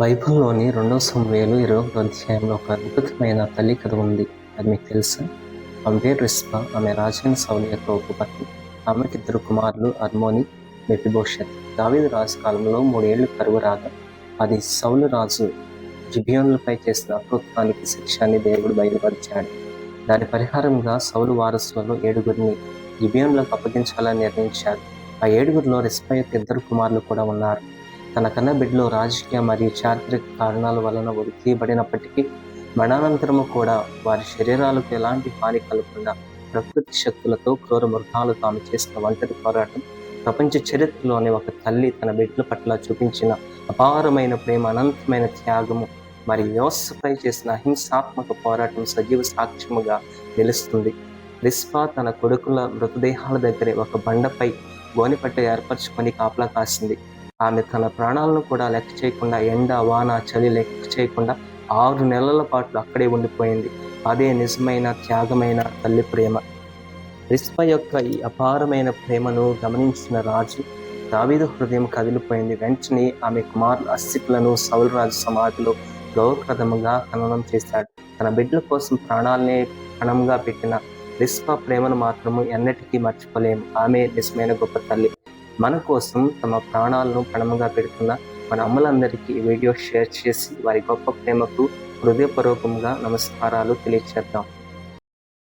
బైబిల్‌లోని 2 సమూయేలు 21వ అధ్యాయంలో ఒక అద్భుతమైన తల్లి కథ ఉంది. అది మీకు తెలుసా? ఆమె పేరు రిస్పా. ఆమె రాజైన సౌలు యొక్క ఉపపత్ని. ఆమెకి 2 కుమారులు అర్మోని, మెఫీబోషెత్. దావీదు రాజు కాలంలో 3 ఏళ్లు కరువు రాగా అది సౌలు రాజు గిబియోనులపై చేసిన అకృత్యానికి శిక్ష అని దేవుడు బయలుపరిచాడు. దాని పరిహారంగా సౌలు వారసులలో 7గురిని గిబియోనులకు అప్పగించాలని నిర్ణయించారు. ఆ 7గురిలో రిస్పా యొక్క 2 కుమారులు కూడా ఉన్నారు. తన కన్న బిడ్డలో రాజకీయ మరియు చారిత్రక కారణాల వలన ఉరి తీయబడినప్పటికీ మరణానంతరము కూడా వారి శరీరాలకు ఎలాంటి హాని కలగకుండా ప్రకృతి శక్తులతో క్రూర మృగాలతో ఆమె చేసిన ఒంటరి పోరాటం ప్రపంచ చరిత్రలోని ఒక తల్లి తన బిడ్డల పట్ల చూపించిన అపారమైన ప్రేమ, అనంతమైన త్యాగము మరియు వ్యవస్థపై చేసిన అహింసాత్మక పోరాటం సజీవ సాక్ష్యముగా నిలుస్తుంది. రిస్పా తన కొడుకుల మృతదేహాల దగ్గరే ఒక బండపై గోనెపట్ట ఏర్పరచుకొని కాపలా కాసింది. ఆమె తన ప్రాణాలను కూడా లెక్క చేయకుండా, ఎండ, వాన, చలి లెక్క చేయకుండా 6 నెలల పాటు అక్కడే ఉండిపోయింది. అదే నిజమైన త్యాగమైన తల్లి ప్రేమ. రిస్పా యొక్క ఈ అపారమైన ప్రేమను గమనించిన రాజు దావీదు హృదయం కదిలిపోయింది. వెంటనే ఆమె కుమారుల అస్థికులను సౌలు రాజు సమాధిలో గౌరవప్రదముగా ఖననం చేశాడు. తన బిడ్డల కోసం ప్రాణాలనే పణంగా పెట్టిన రిస్పా ప్రేమను మాత్రము ఎన్నటికీ మర్చిపోలేము. ఆమె నిజమైన గొప్ప తల్లి. మన కోసం తమ ప్రాణాలను పణముగా పెడుతున్న మన అమ్మలందరికీ ఈ వీడియో షేర్ చేసి వారి గొప్ప ప్రేమకు హృదయపూర్వకంగా నమస్కారాలు తెలియచేద్దాం.